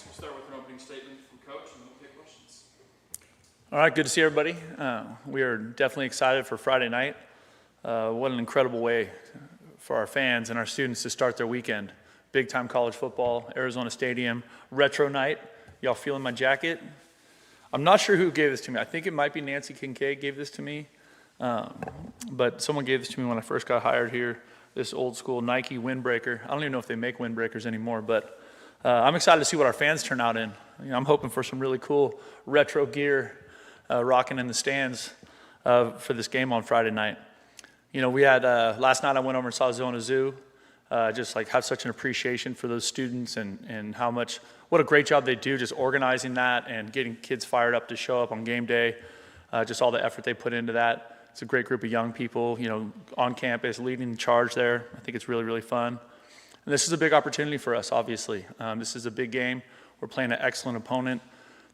We'll start with an opening statement from Coach, and then we'll take questions. All right, good to see everybody. We are definitely excited for Friday night. What an incredible way for our fans and our students to start their weekend. Big-time college football, Arizona Stadium, retro night. Y'all feeling my jacket? I'm not sure who gave this to me. I think it might be Nancy Kincaid gave this to me. But someone gave this to me when I first got hired here, this old school Nike windbreaker. I don't even know if they make windbreakers anymore, but I'm excited to see what our fans turn out in. I'm hoping for some really cool retro gear rocking in the stands for this game on Friday night. We had, last night I went over and saw Zona Zoo. Just like have such an appreciation for those students and what a great job they do just organizing that and getting kids fired up to show up on game day. Just all the effort they put into that. It's a great group of young people, on campus leading the charge there. I think it's really, really fun. And this is a big opportunity for us, obviously. This is a big game. We're playing an excellent opponent.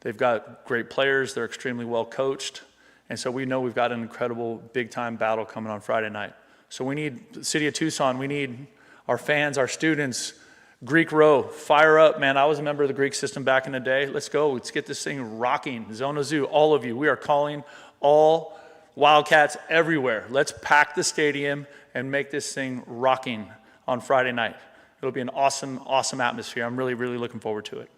They've got great players. They're extremely well coached. And so we know we've got an incredible big-time battle coming on Friday night. So we need the city of Tucson. We need our fans, our students, Greek Row, fire up, man. I was a member of the Greek system back in the day. Let's go. Let's get this thing rocking. Zona Zoo, all of you. We are calling all Wildcats everywhere. Let's pack the stadium and make this thing rocking on Friday night. It'll be an awesome, awesome atmosphere. I'm really, really looking forward to it.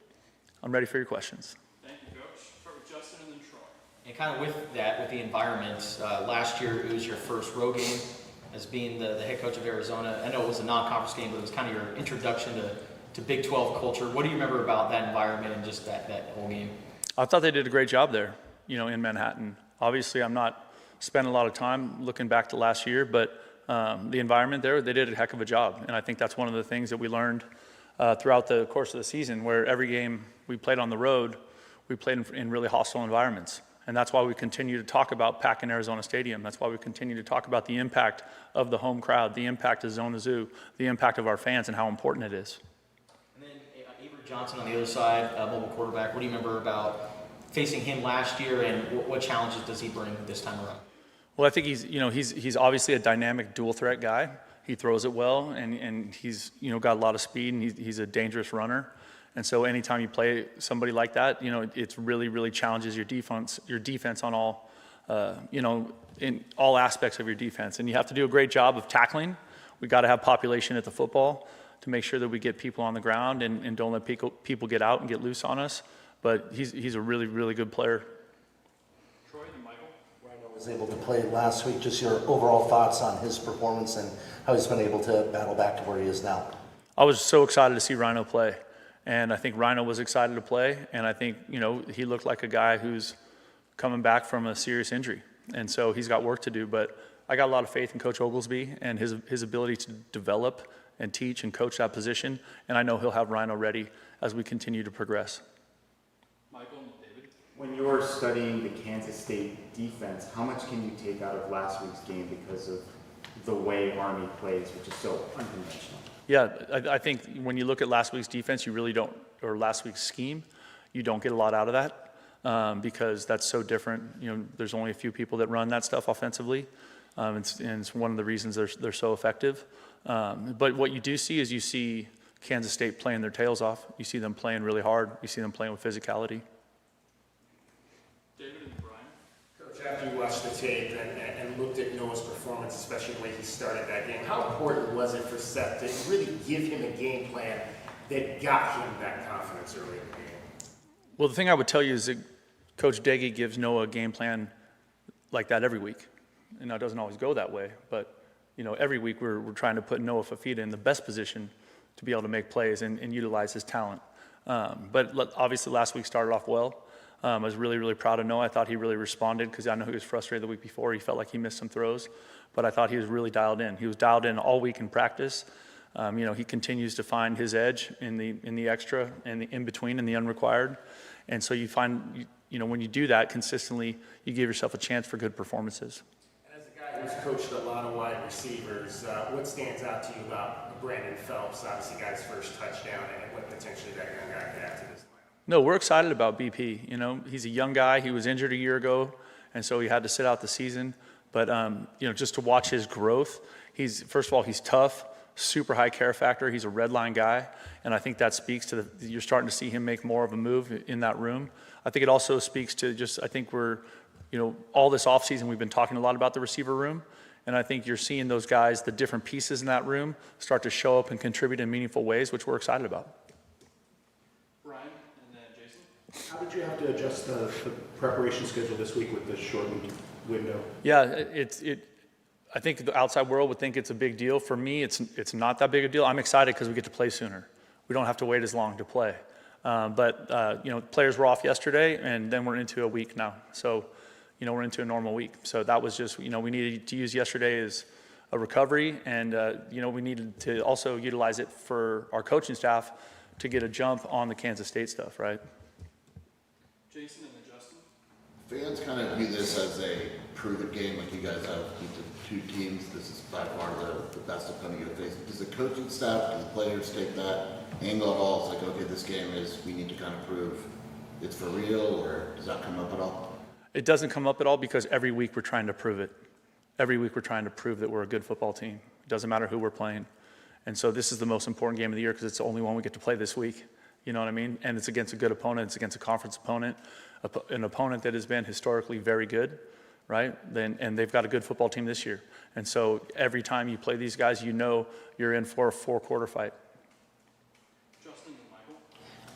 I'm ready for your questions. Thank you, Coach. Start with Justin and then Troy. And kind of with that, with the environment, last year it was your first road game as being the head coach of Arizona. I know it was a non-conference game, but it was kind of your introduction to Big 12 culture. What do you remember about that environment and just that whole game? I thought they did a great job there, in Manhattan. Obviously, I'm not spending a lot of time looking back to last year, but the environment there, they did a heck of a job. And I think that's one of the things that we learned throughout the course of the season, where every game we played on the road, we played in really hostile environments. And that's why we continue to talk about packing Arizona Stadium. That's why we continue to talk about the impact of the home crowd, the impact of Zona Zoo, the impact of our fans, and how important it is. And then Avery Johnson on the other side, mobile quarterback. What do you remember about facing him last year, and what challenges does he bring this time around? Well, I think he's obviously a dynamic dual threat guy. He throws it well, and he's got a lot of speed, and he's a dangerous runner. And so anytime you play somebody like that, it's really, really challenges your defense on all, in all aspects of your defense. And you have to do a great job of tackling. We got to have population at the football to make sure that we get people on the ground and don't let people get out and get loose on us. But he's a really, really good player. Troy and Michael. Rhino was able to play last week. Just your overall thoughts on his performance and how he's been able to battle back to where he is now. I was so excited to see Rhino play. And I think Rhino was excited to play. And I think, he looked like a guy who's coming back from a serious injury. And so he's got work to do. But I got a lot of faith in Coach Oglesby and his ability to develop and teach and coach that position. And I know he'll have Rhino ready as we continue to progress. Michael and David. When you're studying the Kansas State defense, how much can you take out of last week's game because of the way Army plays, which is so unconventional? Yeah, I think when you look at last week's defense, you really don't, or last week's scheme, you don't get a lot out of that because that's so different. There's only a few people that run that stuff offensively, and it's one of the reasons they're so effective. But what you do see is you see Kansas State playing their tails off. You see them playing really hard. You see them playing with physicality. David and Brian. Coach, after you watched the tape and looked at Noah's performance, especially the way he started that game, how important was it for Seth to really give him a game plan that got him that confidence early in the game? Well, the thing I would tell you is that Coach Deggy gives Noah a game plan like that every week. And it doesn't always go that way, but every week we're trying to put Noah Fafita in the best position to be able to make plays and utilize his talent. But obviously last week started off well. I was really, really proud of Noah. I thought he really responded because I know he was frustrated the week before. He felt like he missed some throws, but I thought he was really dialed in. He was dialed in all week in practice. He continues to find his edge in the extra and the in between and the unrequired. And so you find, when you do that consistently, you give yourself a chance for good performances. And as a guy who's coached a lot of wide receivers, what stands out to you about Brandon Phelps? Obviously got his first touchdown, and what potentially that young guy could add to this lineup. No, we're excited about BP. He's a young guy. He was injured a year ago, and so he had to sit out the season. But, just to watch his growth, first of all, he's tough, super high care factor. He's a red line guy, and I think that speaks to you're starting to see him make more of a move in that room. I think it also speaks to I think we're, all this offseason we've been talking a lot about the receiver room, and I think you're seeing those guys, the different pieces in that room, start to show up and contribute in meaningful ways, which we're excited about. Brian, and then Jason. How did you have to adjust the preparation schedule this week with the shortened window? Yeah, I think the outside world would think it's a big deal. For me, it's not that big a deal. I'm excited because we get to play sooner. We don't have to wait as long to play. But players were off yesterday, and then we're into a week now. So, we're into a normal week. So that was just, we needed to use yesterday as a recovery, and, we needed to also utilize it for our coaching staff to get a jump on the Kansas State stuff, right? Jason, and then Justin. Fans kind of view this as a prove-it game, like you guys have beat the two teams. This is by far the best opponent you're facing. Does the coaching staff, do the players take that angle at all? It's like, okay, this game we need to kind of prove it's for real, or does that come up at all? It doesn't come up at all because every week we're trying to prove it. Every week we're trying to prove that we're a good football team. It doesn't matter who we're playing. And so this is the most important game of the year because it's the only one we get to play this week. You know what I mean? And it's against a good opponent. It's against a conference opponent, an opponent that has been historically very good, right? And they've got a good football team this year. And so every time you play these guys, you're in for a 4-quarter fight. Justin and Michael.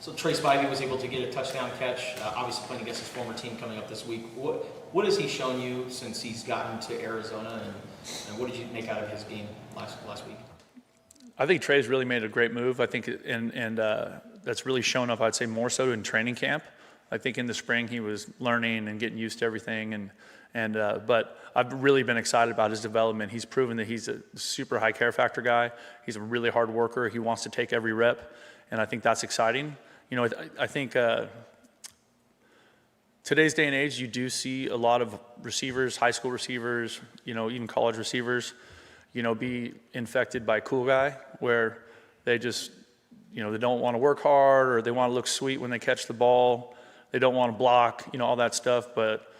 So Trey Spivey was able to get a touchdown catch, obviously playing against his former team coming up this week. What has he shown you since he's gotten to Arizona, and what did you make out of his game last week? I think Trey's really made a great move. I think, and that's really shown up, I'd say, more so in training camp. I think in the spring he was learning and getting used to everything, but I've really been excited about his development. He's proven that he's a super high care factor guy. He's a really hard worker. He wants to take every rep, and I think that's exciting. I think today's day and age, you do see a lot of receivers, high school receivers, even college receivers, be infected by cool guy, where they just, they don't want to work hard, or they want to look sweet when they catch the ball. They don't want to block, all that stuff. But,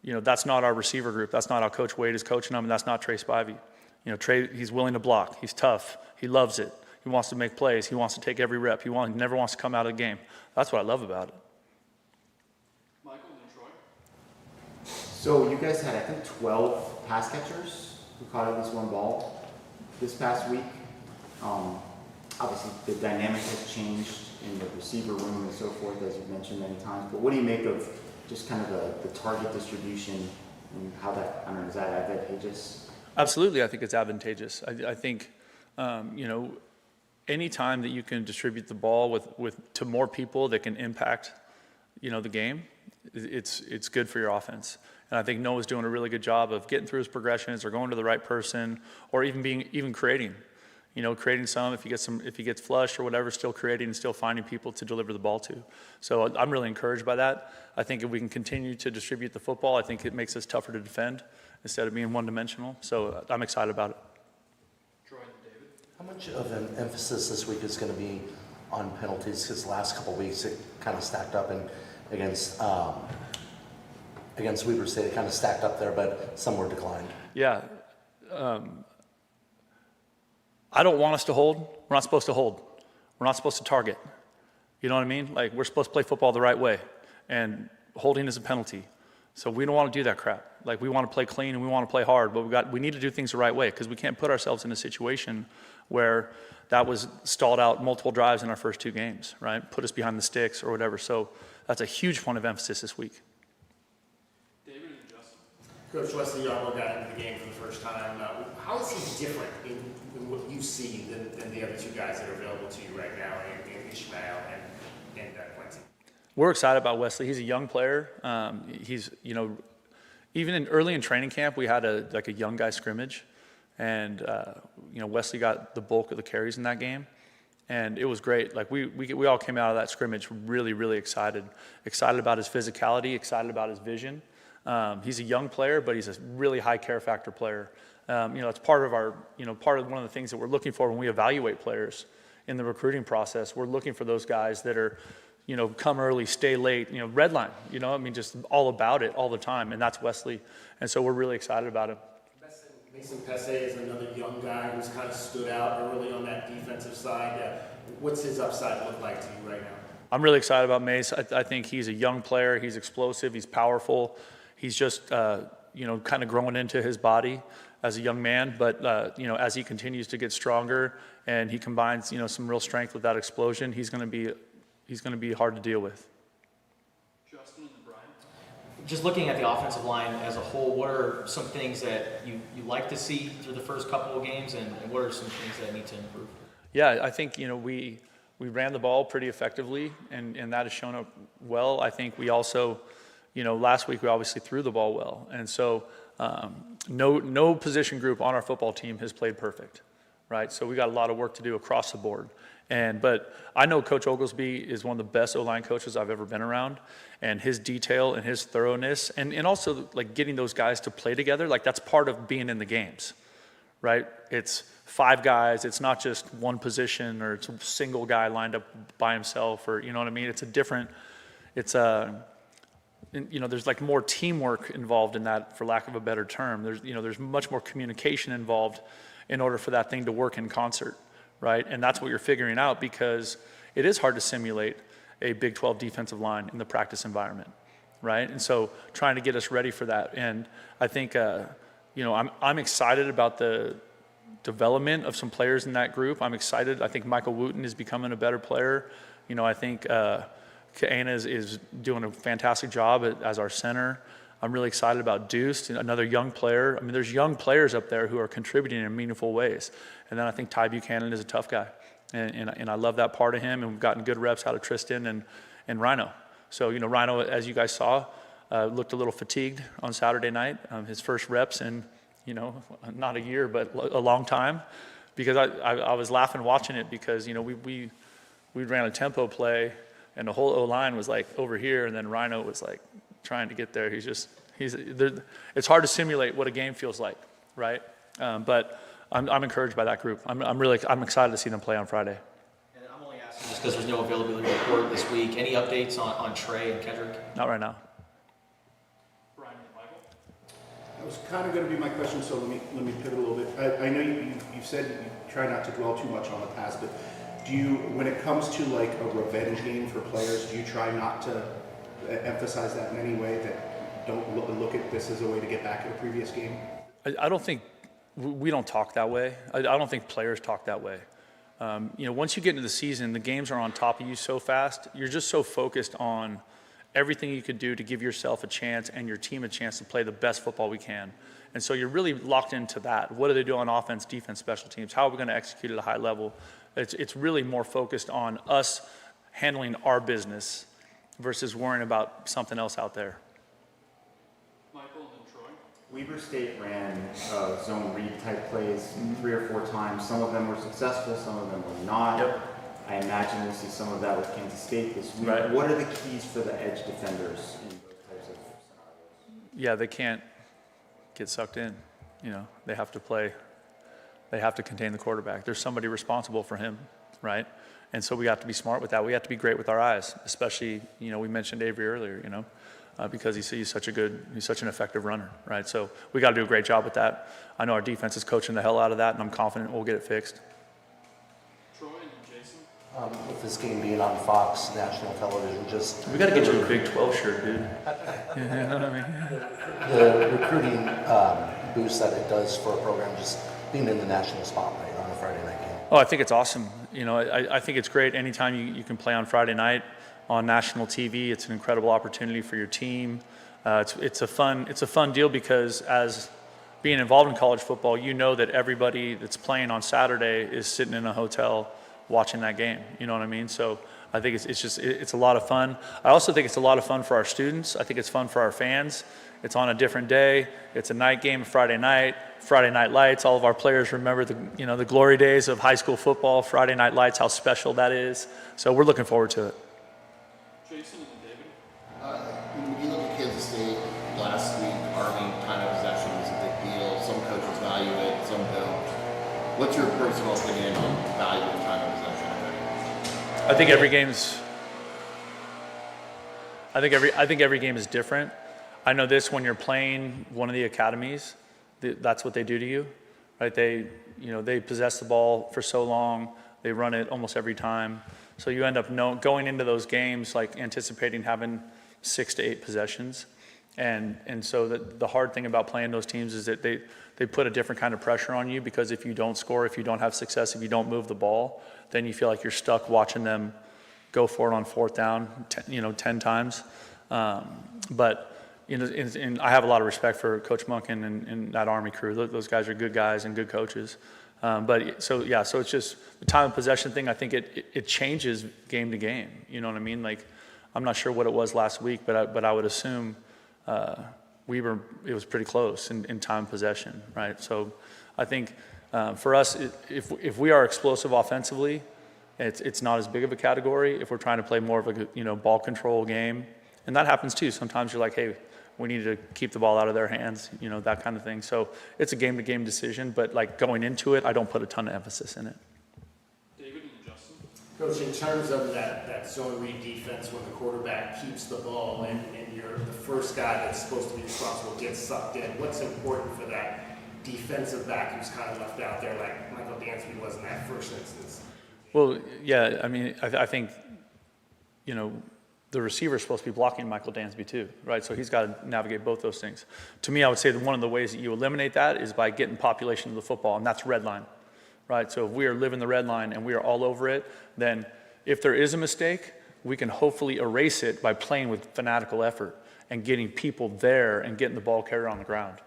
that's not our receiver group. That's not how Coach Wade is coaching them, and that's not Trey Spivey. Trey, he's willing to block. He's tough. He loves it. He wants to make plays. He wants to take every rep. He never wants to come out of the game. That's what I love about it. Michael, and then Troy. So you guys had, I think, 12 pass catchers who caught at least one ball this past week. Obviously, the dynamic has changed in the receiver room and so forth, as you've mentioned many times. But what do you make of just kind of the target distribution and how that, is that advantageous? Absolutely, I think it's advantageous. I think, any time that you can distribute the ball to more people that can impact, the game, it's good for your offense. And I think Noah's doing a really good job of getting through his progressions, or going to the right person, or even creating. Creating some, if he gets flushed or whatever, still creating and still finding people to deliver the ball to. So I'm really encouraged by that. I think if we can continue to distribute the football, I think it makes us tougher to defend instead of being one-dimensional. So I'm excited about it. Troy and David. How much of an emphasis this week is going to be on penalties? Because the last couple of weeks it kind of stacked up, and against Weber State it kind of stacked up there, but some were declined. Yeah. I don't want us to hold. We're not supposed to hold. We're not supposed to target. You know what I mean? Like, we're supposed to play football the right way, and holding is a penalty. So we don't want to do that crap. Like, we want to play clean and we want to play hard, but we need to do things the right way, because we can't put ourselves in a situation where that was stalled out multiple drives in our first 2 games, right? Put us behind the sticks or whatever. So that's a huge point of emphasis this week. David and Justin. Coach Wesley Yarbo got into the game for the first time. How is he different in what you see than the other 2 guys that are available to you right now, in Ishmael and Quincy? We're excited about Wesley. He's a young player. He's, even early in training camp, we had a young guy scrimmage, and Wesley got the bulk of the carries in that game, and it was great. Like, we all came out of that scrimmage really, really excited about his physicality, excited about his vision. He's a young player, but he's a really high care factor player. It's part of one of the things that we're looking for when we evaluate players in the recruiting process. We're looking for those guys that are, come early, stay late, red line, just all about it all the time. And that's Wesley. And so we're really excited about him. Mason Pesse is another young guy who's kind of stood out early on that defensive side. What's his upside look like to you right now? I'm really excited about Mace. I think he's a young player. He's explosive. He's powerful. He's just, kind of growing into his body as a young man. But, as he continues to get stronger and he combines, some real strength with that explosion, he's going to be hard to deal with. Justin and Brian. Just looking at the offensive line as a whole, what are some things that you like to see through the first couple of games, and what are some things that need to improve? Yeah, I think, we ran the ball pretty effectively, and that has shown up well. I think we also, last week we obviously threw the ball well. And so no position group on our football team has played perfect, right? So we got a lot of work to do across the board. But I know Coach Oglesby is one of the best O-line coaches I've ever been around, and his detail and his thoroughness, and also like getting those guys to play together, like that's part of being in the games, right? It's 5 guys. It's not just one position, or it's a single guy lined up by himself, or you know what I mean? There's like more teamwork involved in that, for lack of a better term. There's much more communication involved in order for that thing to work in concert, right? And that's what you're figuring out, because it is hard to simulate a Big 12 defensive line in the practice environment, right? And so trying to get us ready for that. And I think, I'm excited about the development of some players in that group. I'm excited. I think Michael Wooten is becoming a better player. I think Kaena is doing a fantastic job as our center. I'm really excited about Deuce, another young player. I mean, there's young players up there who are contributing in meaningful ways. And then I think Ty Buchanan is a tough guy. And I love that part of him. And we've gotten good reps out of Tristan and Rhino. So, Rhino, as you guys saw, looked a little fatigued on Saturday night. His first reps in, not a year, but a long time. Because I was laughing watching it, because, we ran a tempo play, and the whole O-line was like over here, and then Rhino was like trying to get there. It's hard to simulate what a game feels like, right? But I'm encouraged by that group. I'm excited to see them play on Friday. And I'm only asking just because there's no availability report this week. Any updates on Trey and Kendrick? Not right now. Brian and Michael. That was kind of going to be my question, so let me pivot a little bit. I know you said you try not to dwell too much on the past, but when it comes to like a revenge game for players, do you try not to emphasize that in any way, that don't look at this as a way to get back at a previous game? I don't think we don't talk that way. I don't think players talk that way. Once you get into the season, the games are on top of you so fast. You're just so focused on everything you could do to give yourself a chance and your team a chance to play the best football we can. And so you're really locked into that. What do they do on offense, defense, special teams? How are we going to execute at a high level? It's really more focused on us handling our business versus worrying about something else out there. Michael and then Troy. Weber State ran zone read type plays 3 or 4 times. Some of them were successful, some of them were not. Yep. I imagine we'll see some of that with Kansas State this week. Right. What are the keys for the edge defenders in those types of scenarios? Yeah, they can't get sucked in. They have to play. They have to contain the quarterback. There's somebody responsible for him, right? And so we have to be smart with that. We have to be great with our eyes, especially, we mentioned Avery earlier, because he's such an effective runner, right? So we got to do a great job with that. I know our defense is coaching the hell out of that, and I'm confident we'll get it fixed. Troy and then Jason. With this game being on Fox national television, We got to get you a Big 12 shirt, dude. You know what I mean? the recruiting boost that it does for a program, just being in the national spotlight on a Friday night game. Oh, I think it's awesome. I think it's great anytime you can play on Friday night on national TV. It's an incredible opportunity for your team. It's a fun deal, because as being involved in college football, that everybody that's playing on Saturday is sitting in a hotel watching that game. You know what I mean? So I think it's a lot of fun. I also think it's a lot of fun for our students. I think it's fun for our fans. It's on a different day. It's a night game, Friday night lights. All of our players remember the glory days of high school football, Friday night lights, how special that is. So we're looking forward to it. Jason and then David. When you look at Kansas State last week, Army time of possession is a big deal. Some coaches value it, some don't. What's your personal opinion on value of time of possession? I think every game is different. I know this, when you're playing one of the academies, that's what they do to you, right? They possess the ball for so long, they run it almost every time. So you end up going into those games like anticipating having 6 to 8 possessions. And so the hard thing about playing those teams is that they put a different kind of pressure on you, because if you don't score, if you don't have success, if you don't move the ball, then you feel like you're stuck watching them go for it on 4th down, 10 times. But and I have a lot of respect for Coach Monk and that Army crew. Those guys are good guys and good coaches. So it's just the time of possession thing. I think it changes game to game. You know what I mean? Like, I'm not sure what it was last week, but I would assume it was pretty close in time of possession, right? So I think for us, if we are explosive offensively, it's not as big of a category. If we're trying to play more of a ball control game, and that happens too. Sometimes you're like, hey, we need to keep the ball out of their hands, that kind of thing. So it's a game-to-game decision, but like going into it, I don't put a ton of emphasis in it. David and Justin. Coach, in terms of that zone read defense, when the quarterback keeps the ball and you're the first guy that's supposed to be responsible gets sucked in, what's important for that defensive back who's kind of left out there like Michael Dansby was in that first instance? Well, yeah, I mean, I think, the receiver's supposed to be blocking Michael Dansby too, right? So he's got to navigate both those things. To me, I would say that one of the ways that you eliminate that is by getting population of the football, and that's red line, right? So if we are living the red line and we are all over it, then if there is a mistake, we can hopefully erase it by playing with fanatical effort and getting people there and getting the ball carried on the ground.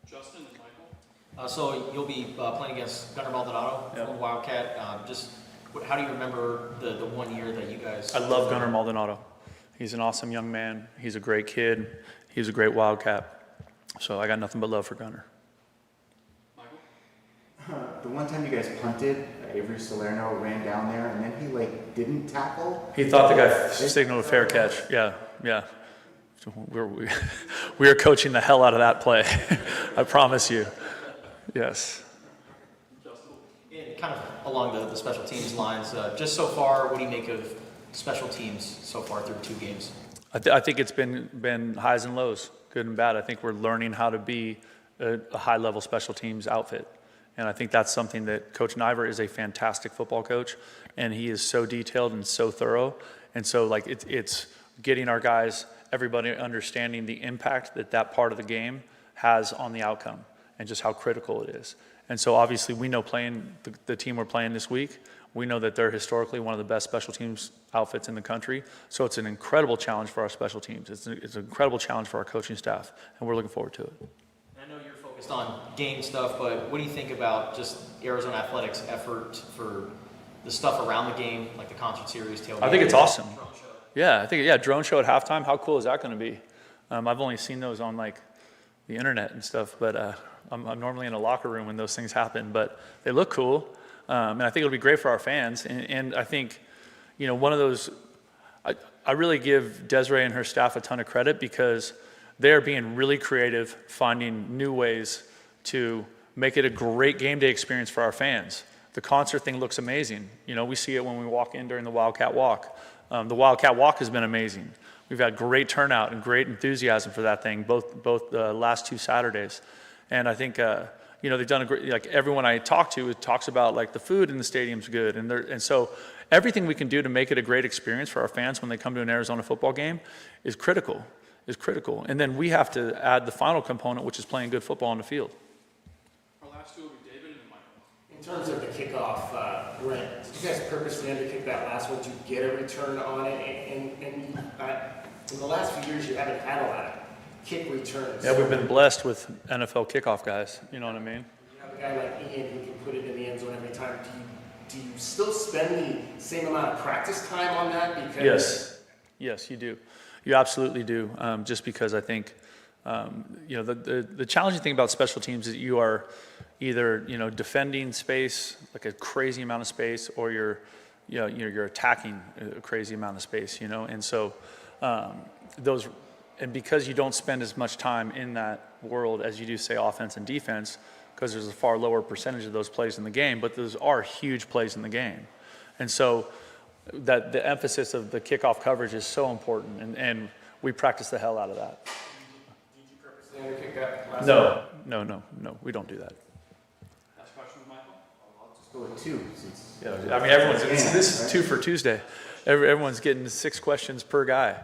Justin and Michael. So you'll be playing against Gunnar Maldonado, Yep. former Wildcat. How do you remember the 1 year that you guys? I love Gunnar Maldonado. He's an awesome young man. He's a great kid. He's a great Wildcat. So I got nothing but love for Gunnar. Michael. The one time you guys punted, Avery Salerno ran down there, and then he didn't tackle. He thought the guy signaled a fair catch. Yeah. So we are coaching the hell out of that play. I promise you. Yes. And kind of along the special teams lines, just so far, what do you make of special teams so far through 2 games? I think it's been highs and lows, good and bad. I think we're learning how to be a high-level special teams outfit. And I think that's something that Coach Niver is a fantastic football coach, and he is so detailed and so thorough. And so it's getting our guys, everybody understanding the impact that part of the game has on the outcome and just how critical it is. And so obviously we know playing the team we're playing this week, we know that they're historically one of the best special teams outfits in the country. So it's an incredible challenge for our special teams. It's an incredible challenge for our coaching staff, and we're looking forward to it. I know you're focused on game stuff, but what do you think about just Arizona Athletics' effort for the stuff around the game, like the concert series, tailgate? I think it's awesome. Drone show? Yeah, drone show at halftime. How cool is that going to be? I've only seen those on the internet and stuff, but I'm normally in a locker room when those things happen. But they look cool, and I think it'll be great for our fans. And I think, one of those, I really give Desiree and her staff a ton of credit because they're being really creative, finding new ways to make it a great game day experience for our fans. The concert thing looks amazing. We see it when we walk in during the Wildcat Walk. The Wildcat Walk has been amazing. We've had great turnout and great enthusiasm for that thing, both the last 2 Saturdays. And I think, they've done a great, everyone I talk to talks about the food in the stadium's good. And so everything we can do to make it a great experience for our fans when they come to an Arizona football game is critical. And then we have to add the final component, which is playing good football on the field. Our last 2 will be David and Michael. In terms of the kickoff, Brent, did you guys purposely underkick that last one to get a return on it? And in the last few years, you haven't had a lot of kick returns. Yeah, we've been blessed with NFL kickoff guys. You know what I mean? You have a guy like Ian who can put it in the end zone every time. Do you still spend the same amount of practice time on that? Because Yes, you do. You absolutely do. Just because I think, the challenging thing about special teams is you are either, defending space, like a crazy amount of space, or you're attacking a crazy amount of space, And so and because you don't spend as much time in that world as you do, say, offense and defense, because there's a far lower percentage of those plays in the game, but those are huge plays in the game. And so that the emphasis of the kickoff coverage is so important, and we practice the hell out of that. Did you purposely underkick pick up? Last No, we don't do that. Last question, Michael? I'll just go with 2 since. Yeah, I mean, this is 2 for Tuesday. Everyone's getting 6 questions per guy.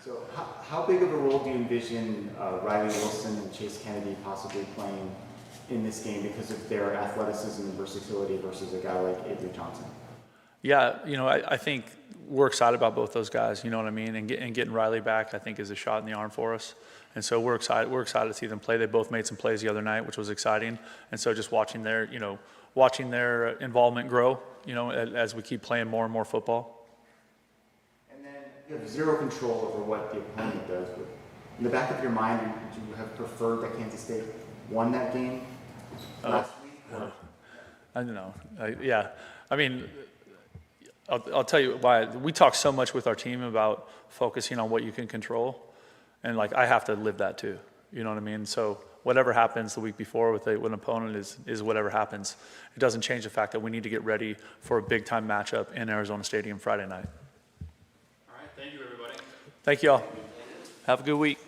So how big of a role do you envision Riley Wilson and Chase Kennedy possibly playing in this game because of their athleticism and versatility versus a guy like Avery Johnson? Yeah, I think we're excited about both those guys, you know what I mean? And getting Riley back, I think, is a shot in the arm for us. And so we're excited to see them play. They both made some plays the other night, which was exciting. And so just watching their involvement grow, as we keep playing more and more football. And then you have zero control over what the opponent does. But in the back of your mind, would you have preferred that Kansas State won that game last week? Or? I don't know. Yeah, I mean, I'll tell you why. We talk so much with our team about focusing on what you can control. And I have to live that too. You know what I mean? So whatever happens the week before with an opponent is whatever happens. It doesn't change the fact that we need to get ready for a big time matchup in Arizona Stadium Friday night. All right, thank you, everybody. Thank you all. Have a good week.